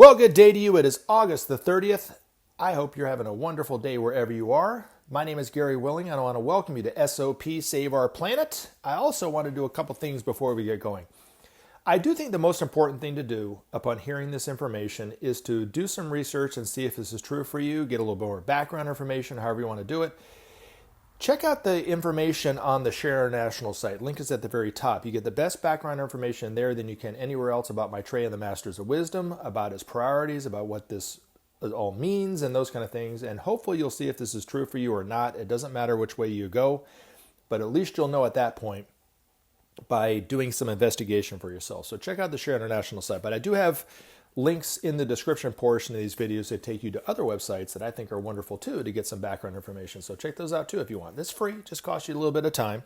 Well, good day to you. It is August the 30th. I hope you're having a wonderful day wherever you are. My name is Gary Willing, and I want to welcome you to SOP Save Our Planet. I also want to do a couple things before we get going. I do think the most important thing to do upon hearing this information is to do some research and see if this is true for you, get a little bit more background information, however you want to do it. Check out the information on the Share International site. Link is at the very top. You get the best background information there than you can anywhere else about Maitreya and the Masters of Wisdom, about his priorities, about what this all means, and those kind of things. And hopefully you'll see if this is true for you or not. It doesn't matter which way you go, but at least you'll know at that point by doing some investigation for yourself. So check out the Share International site. But I do have links in the description portion of these videos that take you to other websites that I think are wonderful too to get some background information. So check those out too if you want. It's free, just costs you a little bit of time.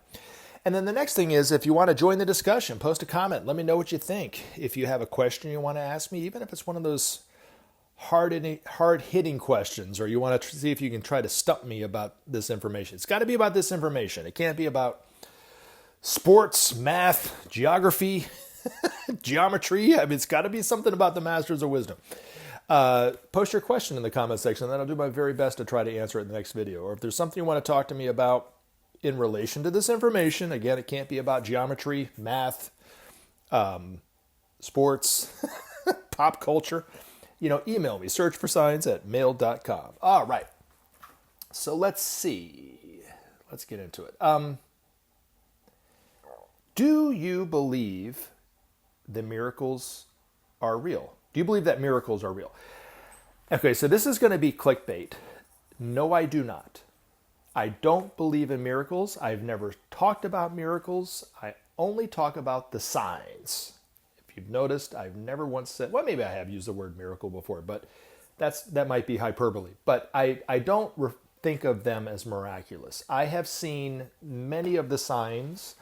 And then the next thing is, if you want to join the discussion, post a comment. Let me know what you think. If you have a question you want to ask me, even if it's one of those hard-hitting questions, or you want to see if you can try to stump me about this information. It's got to be about this information. It can't be about sports, math, geography, geometry. I mean, it's got to be something about the Masters of Wisdom. Post your question in the comment section, and then I'll do my very best to try to answer it in the next video. Or if there's something you want to talk to me about in relation to this information, again, it can't be about geometry, math, sports, pop culture. Email me, searchforscience@mail.com. All right. So let's see. Let's get into it. Do you believe the miracles are real? Do you believe that miracles are real? Okay, so this is going to be clickbait. No, I do not. I don't believe in miracles. I've never talked about miracles. I only talk about the signs. If you've noticed, I've never once said, well, maybe I have used the word miracle before, but that might be hyperbole. But I don't think of them as miraculous. I have seen many of the signs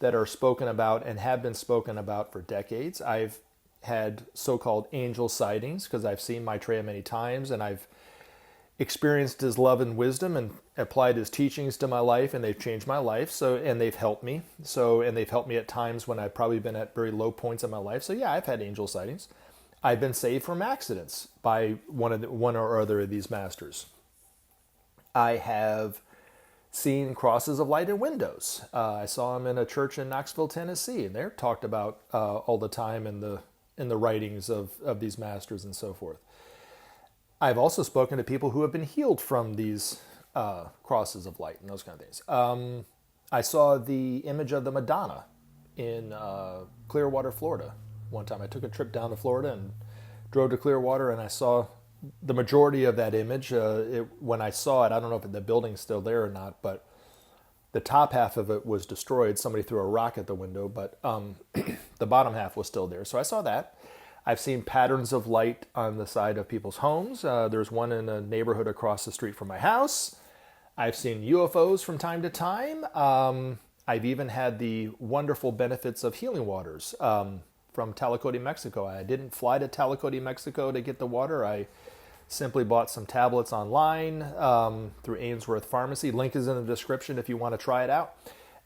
that are spoken about and have been spoken about for decades. I've had so-called angel sightings because I've seen Maitreya many times, and I've experienced his love and wisdom and applied his teachings to my life, and they've changed my life. And they've helped me. And they've helped me at times when I've probably been at very low points in my life. So yeah, I've had angel sightings. I've been saved from accidents by one or other of these masters. I have seen crosses of light in windows. I saw them in a church in Knoxville, Tennessee, and they're talked about all the time in the writings of these masters and so forth. I've also spoken to people who have been healed from these crosses of light and those kind of things. I saw the image of the Madonna in Clearwater, Florida. One time I took a trip down to Florida and drove to Clearwater, and I saw the majority of that image. When I saw it, I don't know if the building's still there or not, but the top half of it was destroyed. Somebody threw a rock at the window, but the bottom half was still there. So I saw that. I've seen patterns of light on the side of people's homes. There's one in a neighborhood across the street from my house. I've seen UFOs from time to time. I've even had the wonderful benefits of healing waters from Tlacote, Mexico. I didn't fly to Tlacote, Mexico to get the water. I simply bought some tablets online through Ainsworths Pharmacy. Link is in the description if you want to try it out.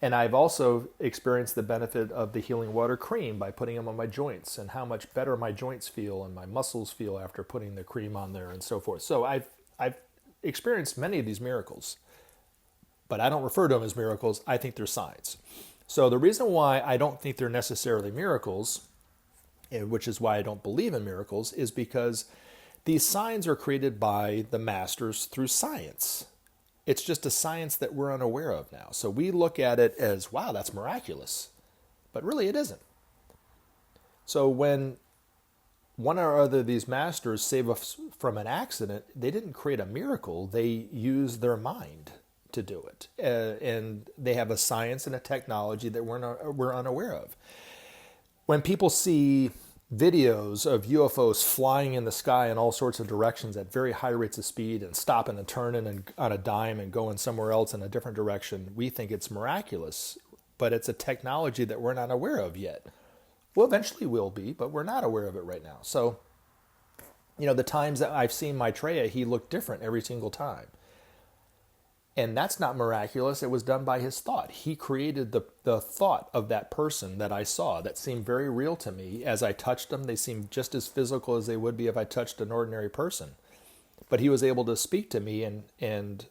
And I've also experienced the benefit of the healing water cream by putting them on my joints, and how much better my joints feel and my muscles feel after putting the cream on there and so forth. So I've experienced many of these miracles, but I don't refer to them as miracles. I think they're signs. So the reason why I don't think they're necessarily miracles, which is why I don't believe in miracles, is because these signs are created by the masters through science. It's just a science that we're unaware of now. So we look at it as, wow, that's miraculous. But really it isn't. So when one or other of these masters save us from an accident, they didn't create a miracle. They used their mind to do it. And they have a science and a technology that we're unaware of. When people see videos of UFOs flying in the sky in all sorts of directions at very high rates of speed and stopping and turning and on a dime and going somewhere else in a different direction, we think it's miraculous, but it's a technology that we're not aware of yet. Well, eventually we'll be, but we're not aware of it right now. So, the times that I've seen Maitreya, he looked different every single time. And that's not miraculous. It was done by his thought. He created the thought of that person that I saw that seemed very real to me. As I touched them, they seemed just as physical as they would be if I touched an ordinary person. But he was able to speak to me and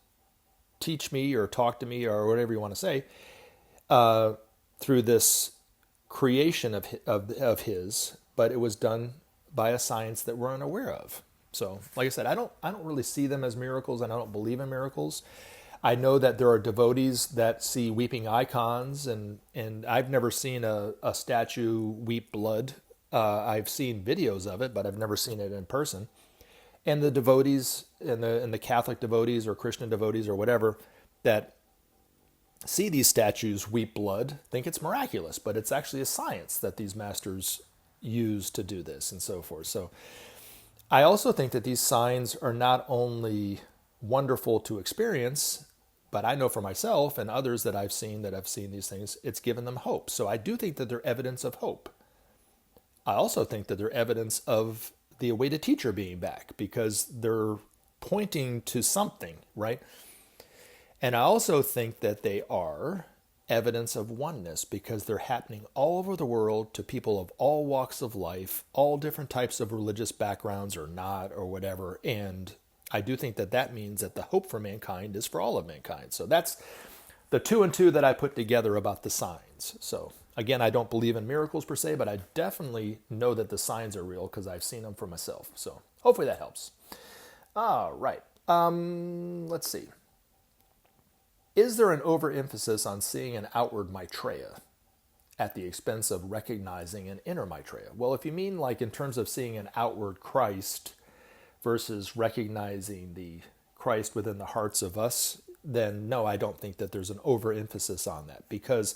teach me or talk to me or whatever you want to say through this creation of his, but it was done by a science that we're unaware of. So, like I said, I don't really see them as miracles, and I don't believe in miracles. I know that there are devotees that see weeping icons, and I've never seen a statue weep blood. I've seen videos of it, but I've never seen it in person. And the devotees, and the Catholic devotees or Christian devotees or whatever, that see these statues weep blood, think it's miraculous, but it's actually a science that these masters use to do this and so forth. So I also think that these signs are not only wonderful to experience, but I know for myself and others that have seen these things, it's given them hope. So I do think that they're evidence of hope. I also think that they're evidence of the awaited teacher being back, because they're pointing to something, right? And I also think that they are evidence of oneness, because they're happening all over the world to people of all walks of life, all different types of religious backgrounds or not or whatever. And I do think that that means that the hope for mankind is for all of mankind. So that's the 2 and 2 that I put together about the signs. So again, I don't believe in miracles per se, but I definitely know that the signs are real because I've seen them for myself. So hopefully that helps. All right. Let's see. Is there an overemphasis on seeing an outward Maitreya at the expense of recognizing an inner Maitreya? Well, if you mean like in terms of seeing an outward Christ versus recognizing the Christ within the hearts of us, then no, I don't think that there's an overemphasis on that, because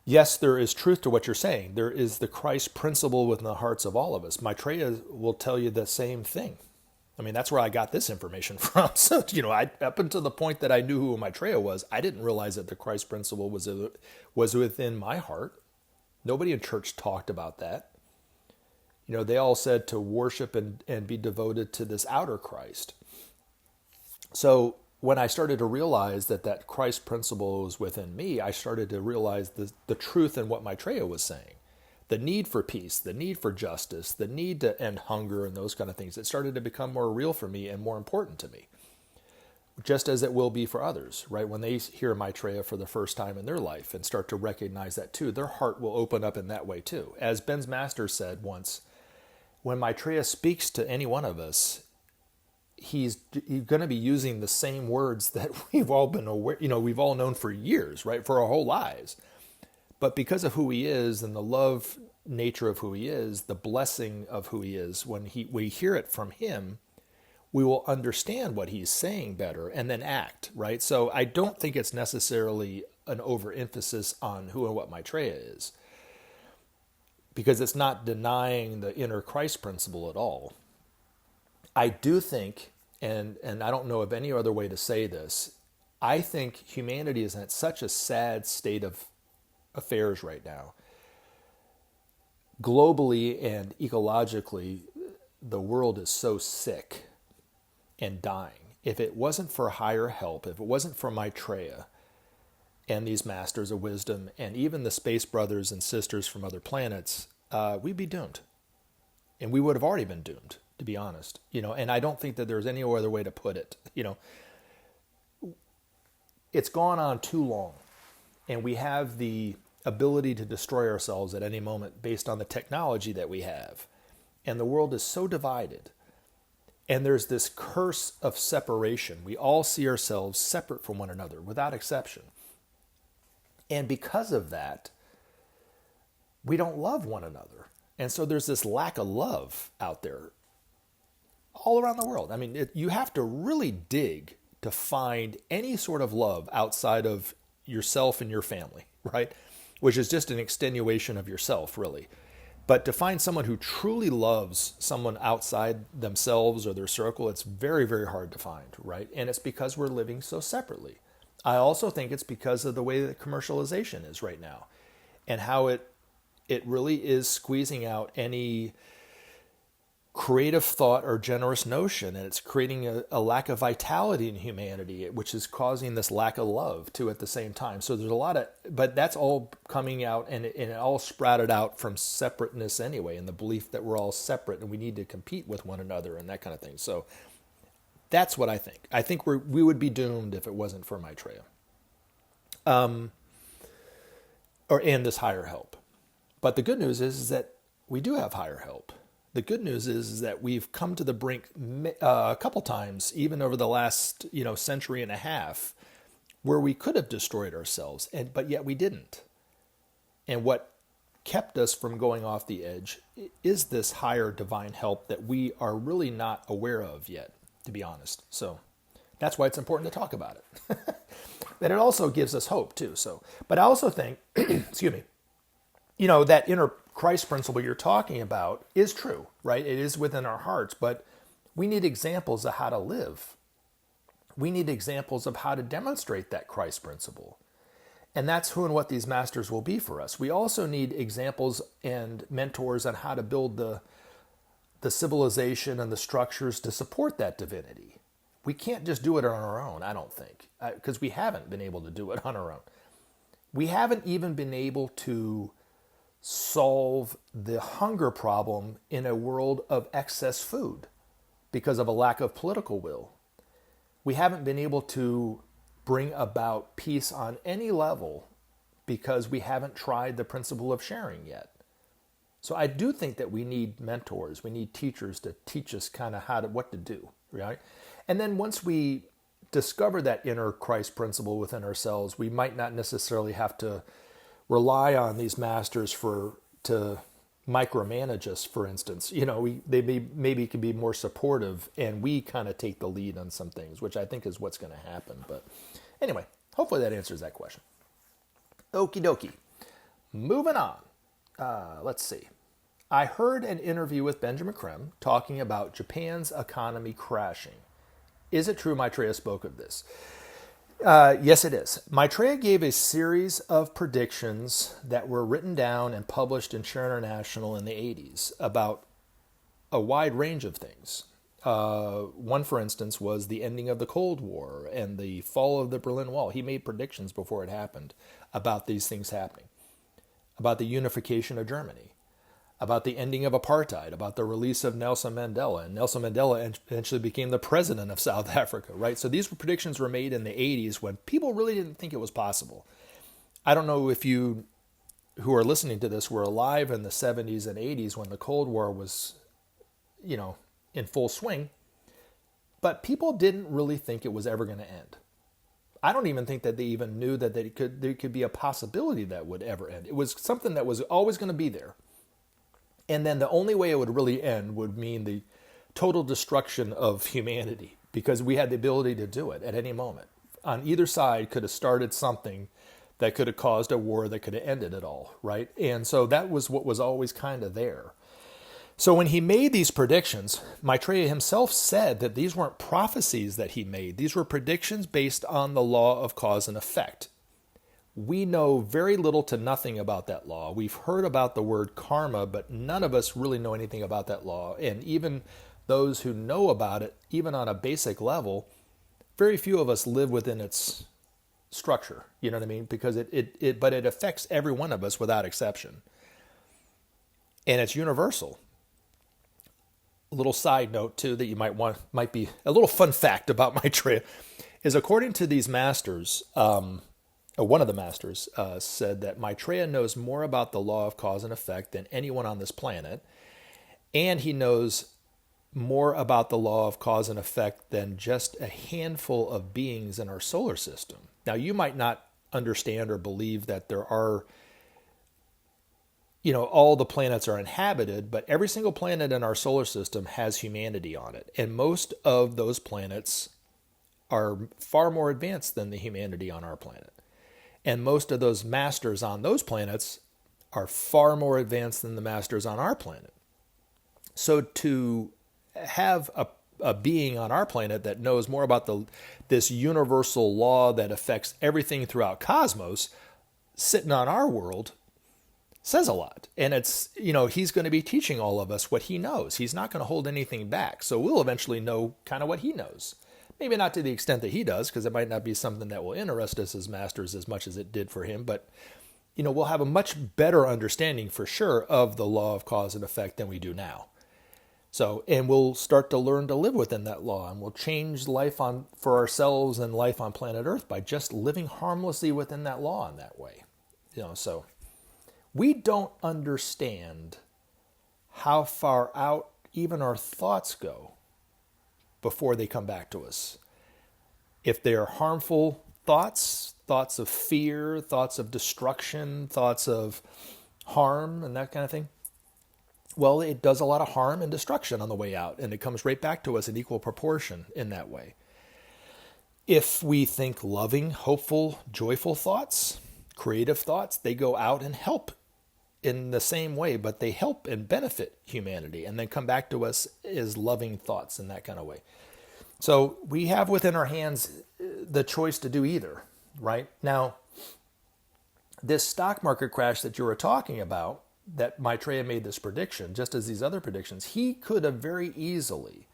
yes, there is truth to what you're saying. There is the Christ principle within the hearts of all of us. Maitreya will tell you the same thing. I mean, that's where I got this information from. So, up until the point that I knew who Maitreya was, I didn't realize that the Christ principle was within my heart. Nobody in church talked about that. They all said to worship and be devoted to this outer Christ. So when I started to realize that Christ principle was within me, I started to realize the truth in what Maitreya was saying. The need for peace, the need for justice, the need to end hunger and those kind of things. It started to become more real for me and more important to me, just as it will be for others, right? When they hear Maitreya for the first time in their life and start to recognize that too, their heart will open up in that way too. As Ben's master said once, when Maitreya speaks to any one of us, he's going to be using the same words that we've all been aware, we've all known for years, right? For our whole lives. But because of who he is and the love nature of who he is, the blessing of who he is, when we hear it from him, we will understand what he's saying better and then act, right? So I don't think it's necessarily an overemphasis on who and what Maitreya is, because it's not denying the inner Christ principle at all. I do think, and I don't know of any other way to say this, I think humanity is in such a sad state of affairs right now. Globally and ecologically, the world is so sick and dying. If it wasn't for higher help, if it wasn't for Maitreya and these masters of wisdom and even the space brothers and sisters from other planets, we'd be doomed. And we would have already been doomed, to be honest. And I don't think that there's any other way to put it. It's gone on too long. And we have the ability to destroy ourselves at any moment based on the technology that we have. And the world is so divided. And there's this curse of separation. We all see ourselves separate from one another, without exception. And because of that, we don't love one another. And so there's this lack of love out there all around the world. I mean, you have to really dig to find any sort of love outside of yourself and your family, right? Which is just an extenuation of yourself, really. But to find someone who truly loves someone outside themselves or their circle, it's very, very hard to find, right? And it's because we're living so separately. I also think it's because of the way that commercialization is right now and how it really is squeezing out any creative thought or generous notion, and it's creating a lack of vitality in humanity, which is causing this lack of love too at the same time. So there's a lot of, but that's all coming out, and it all sprouted out from separateness anyway, and the belief that we're all separate and we need to compete with one another and that kind of thing. So that's what I think. I think we would be doomed if it wasn't for Maitreya, and this higher help. But the good news is that we do have higher help. The good news is that we've come to the brink a couple times, even over the last century and a half, where we could have destroyed ourselves, but yet we didn't. And what kept us from going off the edge is this higher divine help that we are really not aware of yet, to be honest. So that's why it's important to talk about it. But it also gives us hope too. So, but I also think, excuse me, that inner Christ principle you're talking about is true, right? It is within our hearts, but we need examples of how to live. We need examples of how to demonstrate that Christ principle. And that's who and what these masters will be for us. We also need examples and mentors on how to build the civilization and the structures to support that divinity. We can't just do it on our own, I don't think, because we haven't been able to do it on our own. We haven't even been able to solve the hunger problem in a world of excess food because of a lack of political will. We haven't been able to bring about peace on any level because we haven't tried the principle of sharing yet. So I do think that we need mentors, we need teachers to teach us kind of what to do, right? And then once we discover that inner Christ principle within ourselves, we might not necessarily have to rely on these masters to micromanage us, for instance. They maybe can be more supportive, and we kind of take the lead on some things, which I think is what's going to happen. But anyway, hopefully that answers that question. Okie dokie. Moving on. Let's see. I heard an interview with Benjamin Creme talking about Japan's economy crashing. Is it true Maitreya spoke of this? Yes, it is. Maitreya gave a series of predictions that were written down and published in Share International in the 80s about a wide range of things. One, for instance, was the ending of the Cold War and the fall of the Berlin Wall. He made predictions before it happened about these things happening, about the unification of Germany, about the ending of apartheid, about the release of Nelson Mandela. And Nelson Mandela eventually became the president of South Africa, right? So these predictions were made in the 80s when people really didn't think it was possible. I don't know if you who are listening to this were alive in the 70s and 80s when the Cold War was, in full swing, but people didn't really think it was ever going to end. I don't even think that they even knew that there could be a possibility that would ever end. It was something that was always going to be there. And then the only way it would really end would mean the total destruction of humanity, because we had the ability to do it at any moment. On either side could have started something that could have caused a war that could have ended it all, right? And so that was what was always kind of there. So when he made these predictions, Maitreya himself said that these weren't prophecies that he made. These were predictions based on the law of cause and effect. We know very little to nothing about that law. We've heard about the word karma, but none of us really know anything about that law. And even those who know about it, even on a basic level, very few of us live within its structure. You know what I mean? Because but it affects every one of us without exception. And it's universal. A little side note too that you might be a little fun fact about Maitreya is, according to these masters, one of the masters said that Maitreya knows more about the law of cause and effect than anyone on this planet, and he knows more about the law of cause and effect than just a handful of beings in our solar system. Now, you might not understand or believe that there are, all the planets are inhabited, but every single planet in our solar system has humanity on it, and most of those planets are far more advanced than the humanity on our planet. And most of those masters on those planets are far more advanced than the masters on our planet. So to have a being on our planet that knows more about this universal law that affects everything throughout cosmos sitting on our world says a lot. And it's, he's going to be teaching all of us what he knows. He's not going to hold anything back. So we'll eventually know kind of what he knows. Maybe not to the extent that he does, because it might not be something that will interest us as masters as much as it did for him. But, we'll have a much better understanding for sure of the law of cause and effect than we do now. So, and we'll start to learn to live within that law, and we'll change life for ourselves and life on planet Earth by just living harmlessly within that law in that way. So we don't understand how far out even our thoughts go before they come back to us. If they are harmful thoughts of fear, thoughts of destruction, thoughts of harm and that kind of thing, well, it does a lot of harm and destruction on the way out, and it comes right back to us in equal proportion in that way. If we think loving, hopeful, joyful thoughts, creative thoughts, they go out and help in the same way, but they help and benefit humanity and then come back to us as loving thoughts in that kind of way. So we have within our hands the choice to do either, right? Now, this stock market crash that you were talking about, that Maitreya made this prediction, just as these other predictions, he could have very easily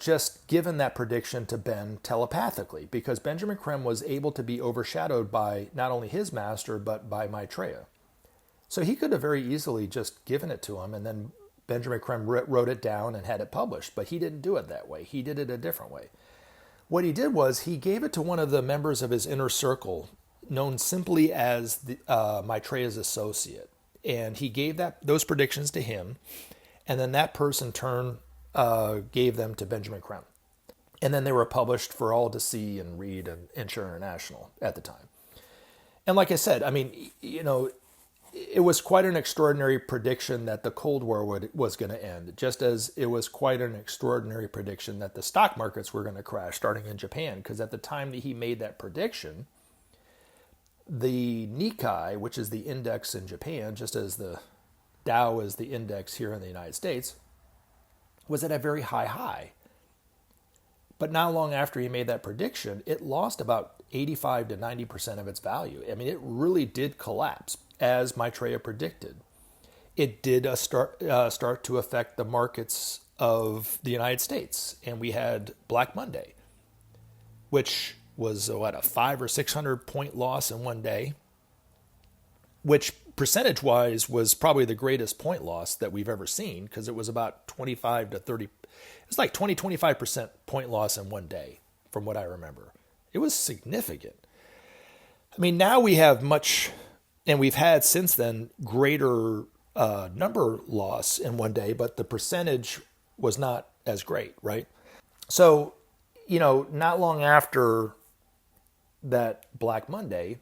just given that prediction to Ben telepathically, because Benjamin Crème was able to be overshadowed by not only his master, but by Maitreya. So he could have very easily just given it to him, and then Benjamin Crème wrote it down and had it published, but he didn't do it that way. He did it a different way. What he did was he gave it to one of the members of his inner circle, known simply as Maitreya's associate. And he gave those predictions to him, and then that person gave them to Benjamin Crème. And then they were published for all to see and read in Insure International at the time. And like I said, it was quite an extraordinary prediction that the Cold War was going to end, just as it was quite an extraordinary prediction that the stock markets were going to crash starting in Japan, because at the time that he made that prediction, the Nikkei, which is the index in Japan, just as the Dow is the index here in the United States, was at a very high. But not long after he made that prediction, it lost about 85 to 90% of its value. I mean, it really did collapse, as Maitreya predicted. It did start to affect the markets of the United States, and we had Black Monday, which was a 500 or 600 point loss in one day, which percentage-wise was probably the greatest point loss that we've ever seen, because it was about 25 to 30, it's like 20-25% point loss in one day, from what I remember. It was significant. I mean, now we have much, and we've had since then greater number loss in one day, but the percentage was not as great, right? So, not long after that Black Monday,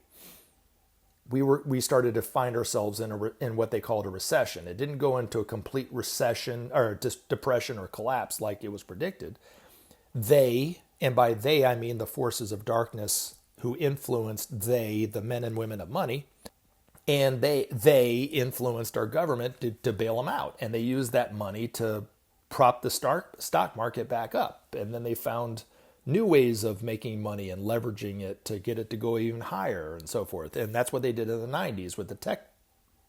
we started to find ourselves in what they called a recession. It didn't go into a complete recession or depression or collapse like it was predicted. They, and by they I mean the forces of darkness who influenced the men and women of money, and they influenced our government to bail them out, and they used that money to prop the stock market back up, and then they found new ways of making money and leveraging it to get it to go even higher and so forth. And that's what they did in the 90s with the tech,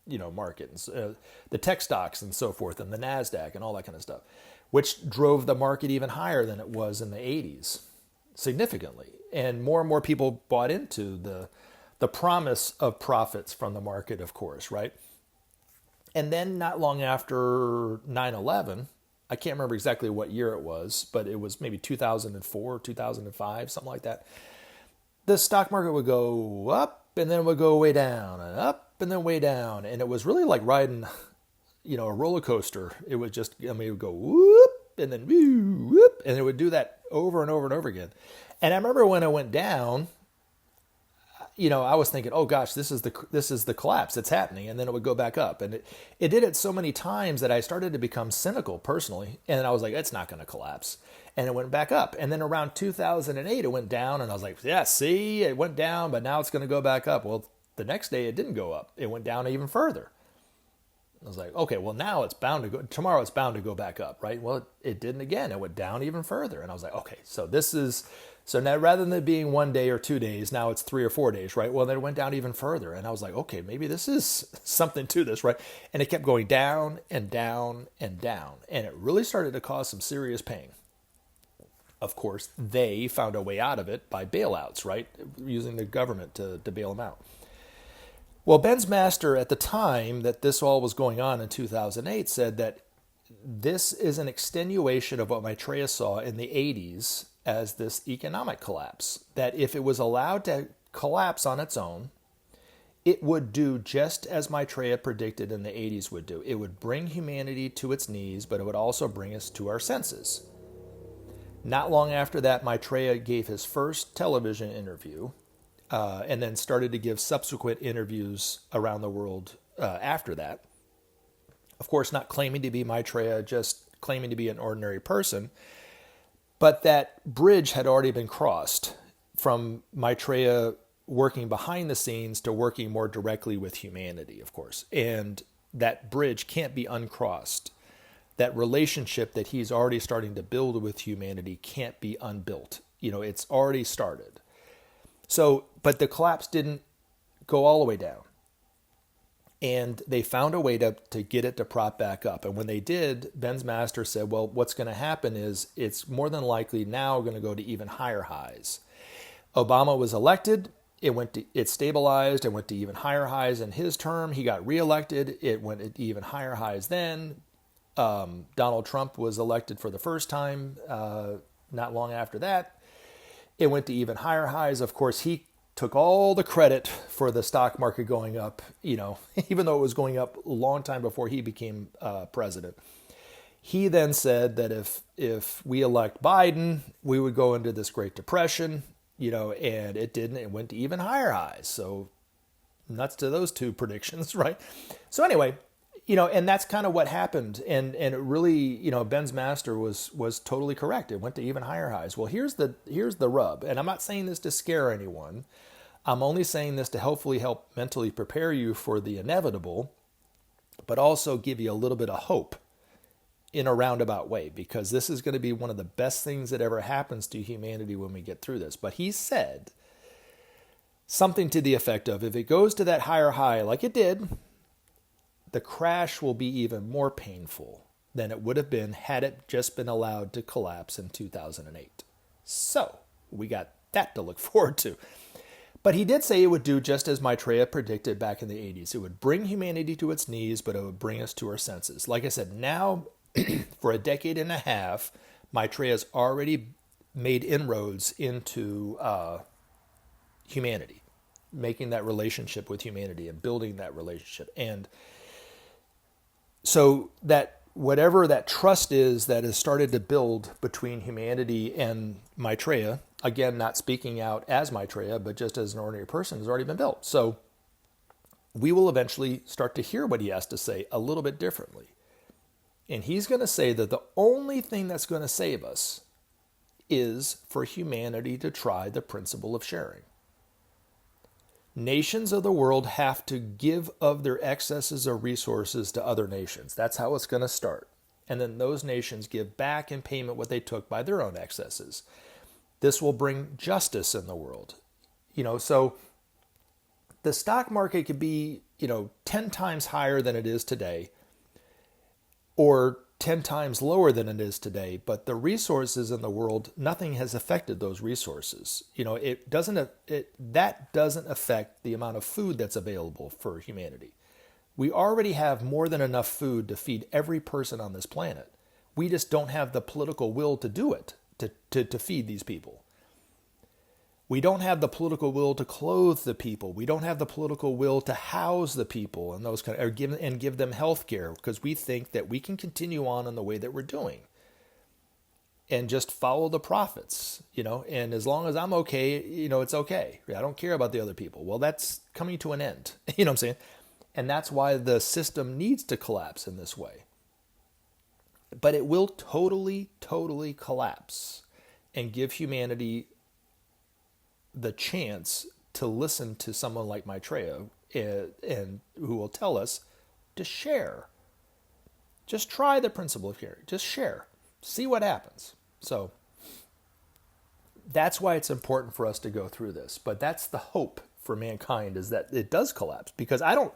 market, and the tech stocks and so forth, and the NASDAQ and all that kind of stuff, which drove the market even higher than it was in the 80s, significantly. And more people bought into the promise of profits from the market, of course, right? And then not long after 9/11, I can't remember exactly what year it was, but it was maybe 2004, 2005, something like that. The stock market would go up and then it would go way down and up and then way down. And it was really like riding, a roller coaster. It would just, it would go whoop and then whoop, and it would do that over and over and over again. And I remember when it went down, I was thinking, oh gosh, this is the collapse that's happening, and then it would go back up, and it did it so many times that I started to become cynical personally, and I was like, it's not going to collapse, and it went back up, and then around 2008 it went down, and I was like, yeah, see, it went down, but now it's going to go back up. Well, the next day it didn't go up; it went down even further. I was like, okay, well now tomorrow it's bound to go back up, right? Well, it didn't again. It went down even further. And I was like, okay, so now rather than it being 1 day or 2 days, now it's 3 or 4 days, right? Well, then it went down even further. And I was like, okay, maybe this is something to this, right? And it kept going down and down and down. And it really started to cause some serious pain. Of course, they found a way out of it by bailouts, right? Using the government to bail them out. Well, Ben's master at the time that this all was going on in 2008 said that this is an extenuation of what Maitreya saw in the 80s as this economic collapse. That if it was allowed to collapse on its own, it would do just as Maitreya predicted in the 80s would do. It would bring humanity to its knees, but it would also bring us to our senses. Not long after that, Maitreya gave his first television interview, and then started to give subsequent interviews around the world after that. Of course, not claiming to be Maitreya, just claiming to be an ordinary person. But that bridge had already been crossed from Maitreya working behind the scenes to working more directly with humanity, of course. And that bridge can't be uncrossed. That relationship that he's already starting to build with humanity can't be unbuilt. It's already started. So, but the collapse didn't go all the way down. And they found a way to get it to prop back up. And when they did, Ben's master said, well, what's going to happen is it's more than likely now going to go to even higher highs. Obama was elected. It stabilized and went to even higher highs in his term. He got reelected. It went to even higher highs then. Donald Trump was elected for the first time not long after that. It went to even higher highs. Of course, he took all the credit for the stock market going up, even though it was going up a long time before he became president. He then said that if we elect Biden, we would go into this Great Depression, and it didn't. It went to even higher highs. So nuts to those two predictions, right? So anyway, and that's kind of what happened. And it really, Ben's master was totally correct. It went to even higher highs. Well, here's the rub. And I'm not saying this to scare anyone. I'm only saying this to hopefully help mentally prepare you for the inevitable, but also give you a little bit of hope in a roundabout way, because this is going to be one of the best things that ever happens to humanity when we get through this. But he said something to the effect of, if it goes to that higher high like it did, the crash will be even more painful than it would have been had it just been allowed to collapse in 2008. So we got that to look forward to. But he did say it would do just as Maitreya predicted back in the 80s. It would bring humanity to its knees, but it would bring us to our senses. Like I said, now for a decade and a half, Maitreya's already made inroads into humanity, making that relationship with humanity and building that relationship. And so that whatever that trust is that has started to build between humanity and Maitreya, again, not speaking out as Maitreya, but just as an ordinary person, has already been built. So we will eventually start to hear what he has to say a little bit differently. And he's going to say that the only thing that's going to save us is for humanity to try the principle of sharing. Nations of the world have to give of their excesses of resources to other nations. That's how it's going to start. And then those nations give back in payment what they took by their own excesses. This will bring justice in the world. So the stock market could be, 10 times higher than it is today, or 10 times lower than it is today, but the resources in the world, nothing has affected those resources. That doesn't affect the amount of food that's available for humanity. We already have more than enough food to feed every person on this planet. We just don't have the political will to do it, to feed these people. We don't have the political will to clothe the people. We don't have the political will to house the people and give them health care, because we think that we can continue on in the way that we're doing and just follow the prophets, and as long as I'm okay, it's okay. I don't care about the other people. Well, that's coming to an end. You know what I'm saying? And that's why the system needs to collapse in this way. But it will totally, totally collapse and give humanity the chance to listen to someone like Maitreya and who will tell us to share. Just try the principle of caring. Just share. See what happens. So that's why it's important for us to go through this. But that's the hope for mankind, is that it does collapse. Because I don't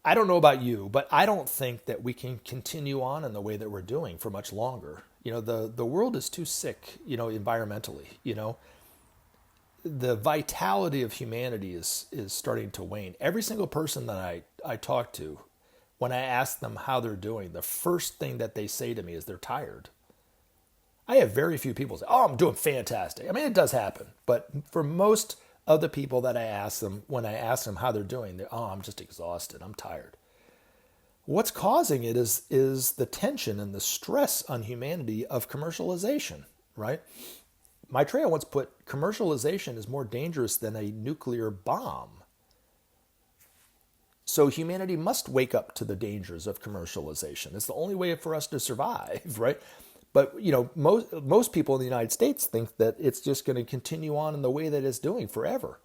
know about you, but I don't think that we can continue on in the way that we're doing for much longer. The world is too sick, environmentally, The vitality of humanity is starting to wane. Every single person that I talk to, when I ask them how they're doing, the first thing that they say to me is they're tired. I have very few people say, "Oh, I'm doing fantastic." I mean, it does happen. But for most of the people that I ask them, when I ask them how they're doing, "Oh, I'm just exhausted. I'm tired." What's causing it is the tension and the stress on humanity of commercialization, right? Maitreya once put commercialization is more dangerous than a nuclear bomb. So humanity must wake up to the dangers of commercialization. It's the only way for us to survive, right? But most people in the United States think that it's just going to continue on in the way that it's doing forever,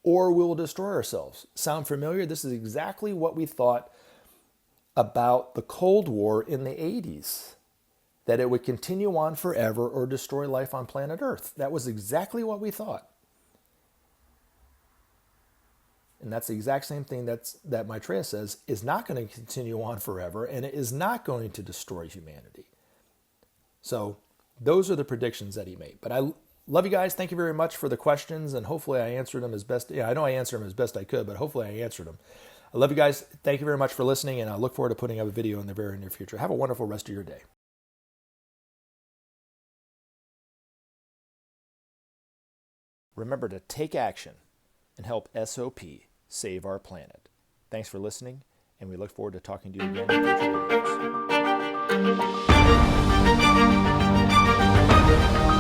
or we will destroy ourselves. Sound familiar? This is exactly what we thought about the Cold War in the 80s, that it would continue on forever or destroy life on planet Earth. That was exactly what we thought. And that's the exact same thing that Maitreya says is not going to continue on forever, and it is not going to destroy humanity. So those are the predictions that he made. But I love you guys. Thank you very much for the questions, and hopefully I answered them as best. Yeah, I know I answered them as best I could, but hopefully I answered them. I love you guys. Thank you very much for listening, and I look forward to putting up a video in the very near future. Have a wonderful rest of your day. Remember to take action and help SOP save our planet. Thanks for listening, and we look forward to talking to you again in future videos.